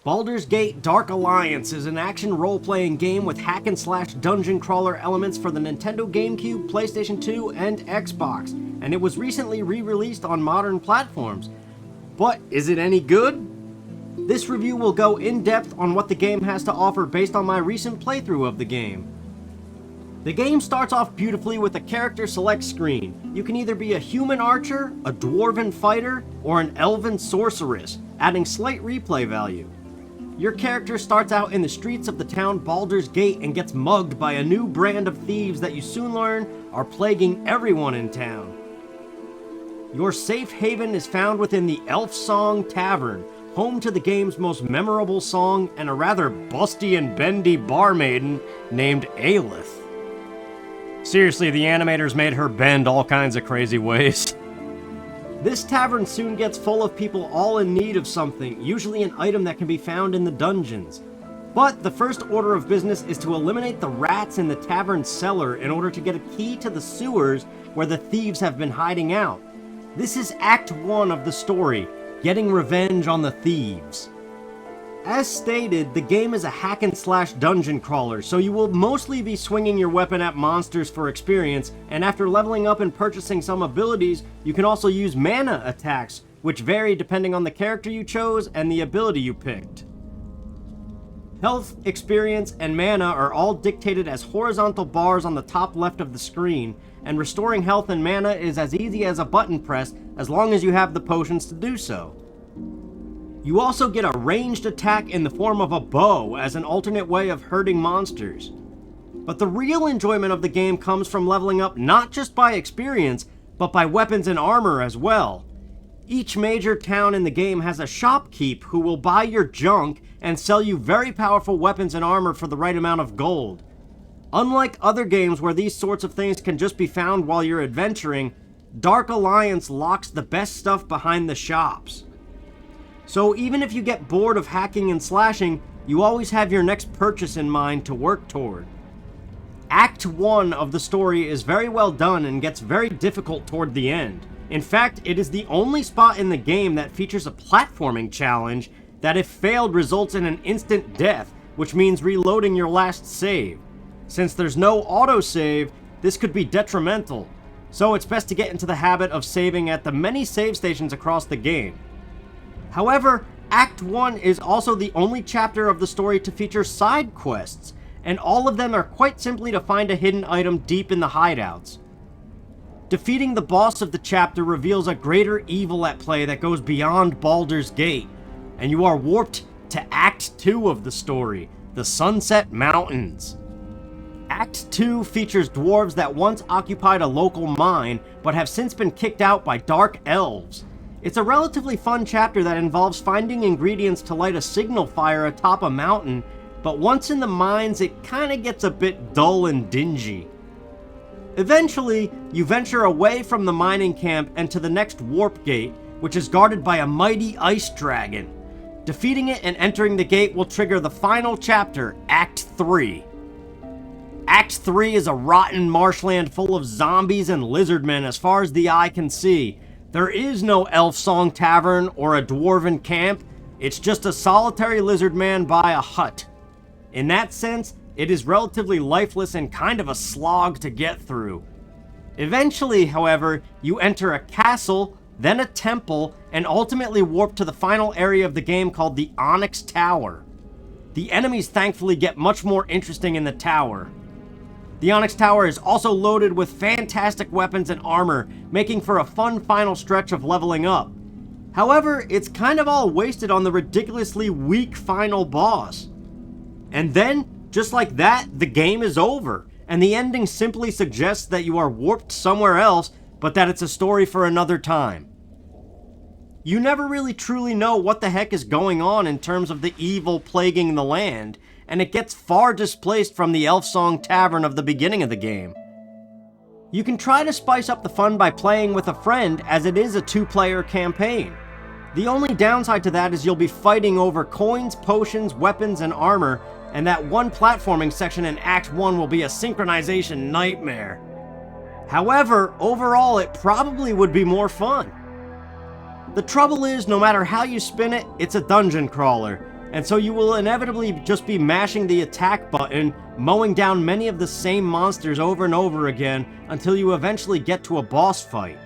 Baldur's Gate Dark Alliance is an action role-playing game with hack-and-slash dungeon crawler elements for the Nintendo GameCube, PlayStation 2, and Xbox, and it was recently re-released on modern platforms. But is it any good? This review will go in-depth on what the game has to offer based on my recent playthrough of the game. The game starts off beautifully with a character select screen. You can either be a human archer, a dwarven fighter, or an elven sorceress, adding slight replay value. Your character starts out in the streets of the town Baldur's Gate and gets mugged by a new brand of thieves that you soon learn are plaguing everyone in town. Your safe haven is found within the Elf Song Tavern, home to the game's most memorable song and a rather busty and bendy barmaiden named Aelith. Seriously, the animators made her bend all kinds of crazy ways. This tavern soon gets full of people all in need of something, usually an item that can be found in the dungeons. But the first order of business is to eliminate the rats in the tavern cellar in order to get a key to the sewers where the thieves have been hiding out. This is Act 1 of the story, getting revenge on the thieves. As stated, the game is a hack-and-slash dungeon crawler, so you will mostly be swinging your weapon at monsters for experience, and after leveling up and purchasing some abilities, you can also use mana attacks, which vary depending on the character you chose and the ability you picked. Health, experience, and mana are all dictated as horizontal bars on the top left of the screen, and restoring health and mana is as easy as a button press as long as you have the potions to do so. You also get a ranged attack in the form of a bow as an alternate way of hurting monsters. But the real enjoyment of the game comes from leveling up not just by experience, but by weapons and armor as well. Each major town in the game has a shopkeep who will buy your junk and sell you very powerful weapons and armor for the right amount of gold. Unlike other games where these sorts of things can just be found while you're adventuring, Dark Alliance locks the best stuff behind the shops. So even if you get bored of hacking and slashing, you always have your next purchase in mind to work toward. Act 1 of the story is very well done and gets very difficult toward the end. In fact, it is the only spot in the game that features a platforming challenge that if failed results in an instant death, which means reloading your last save. Since there's no autosave, this could be detrimental, so it's best to get into the habit of saving at the many save stations across the game. However, Act 1 is also the only chapter of the story to feature side quests, and all of them are quite simply to find a hidden item deep in the hideouts. Defeating the boss of the chapter reveals a greater evil at play that goes beyond Baldur's Gate, and you are warped to Act 2 of the story, the Sunset Mountains. Act 2 features dwarves that once occupied a local mine, but have since been kicked out by dark elves. It's a relatively fun chapter that involves finding ingredients to light a signal fire atop a mountain, but once in the mines it kinda gets a bit dull and dingy. Eventually, you venture away from the mining camp and to the next warp gate, which is guarded by a mighty ice dragon. Defeating it and entering the gate will trigger the final chapter, Act 3. Act 3 is a rotten marshland full of zombies and lizardmen as far as the eye can see. There is no Elf Song Tavern or a dwarven camp, it's just a solitary lizard man by a hut. In that sense, it is relatively lifeless and kind of a slog to get through. Eventually, however, you enter a castle, then a temple, and ultimately warp to the final area of the game called the Onyx Tower. The enemies thankfully get much more interesting in the tower. The Onyx Tower is also loaded with fantastic weapons and armor, making for a fun final stretch of leveling up. However, it's kind of all wasted on the ridiculously weak final boss. And then, just like that, the game is over, and the ending simply suggests that you are warped somewhere else, but that it's a story for another time. You never really truly know what the heck is going on in terms of the evil plaguing the land, and it gets far displaced from the Elf Song Tavern of the beginning of the game. You can try to spice up the fun by playing with a friend, as it is a two-player campaign. The only downside to that is you'll be fighting over coins, potions, weapons, and armor, and that one platforming section in Act 1 will be a synchronization nightmare. However, overall it probably would be more fun. The trouble is, no matter how you spin it, it's a dungeon crawler. and so you will inevitably just be mashing the attack button, mowing down many of the same monsters over and over again until you eventually get to a boss fight.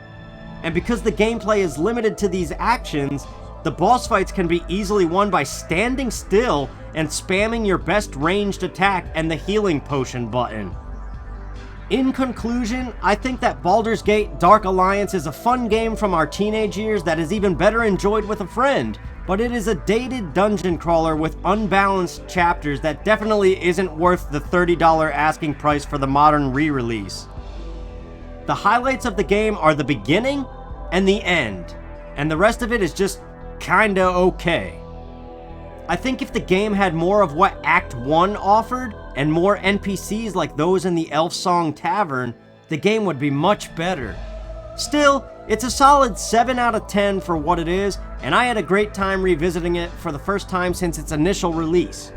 And because the gameplay is limited to these actions, the boss fights can be easily won by standing still and spamming your best ranged attack and the healing potion button. In conclusion, I think that Baldur's Gate Dark Alliance is a fun game from our teenage years that is even better enjoyed with a friend, but it is a dated dungeon crawler with unbalanced chapters that definitely isn't worth the $30 asking price for the modern re-release. The highlights of the game are the beginning and the end, and the rest of it is just kinda okay. I think if the game had more of what Act 1 offered, and more NPCs like those in the Elf Song Tavern, the game would be much better. Still, it's a solid 7 out of 10 for what it is, and I had a great time revisiting it for the first time since its initial release.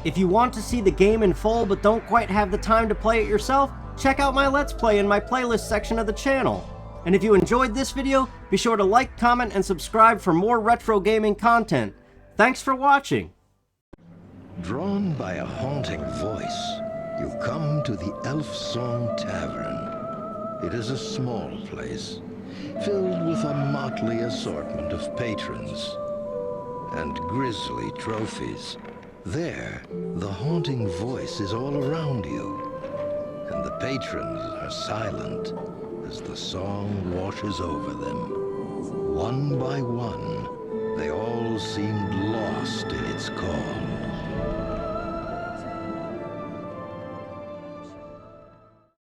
If you want to see the game in full but don't quite have the time to play it yourself, check out my Let's Play in my playlist section of the channel. And if you enjoyed this video, be sure to like, comment, and subscribe for more retro gaming content. Thanks for watching! Drawn by a haunting voice, you come to the Elf Song Tavern. It is a small place, filled with a motley assortment of patrons and grisly trophies. There, the haunting voice is all around you, and the patrons are silent as the song washes over them. One by one, they all seemed lost in its call.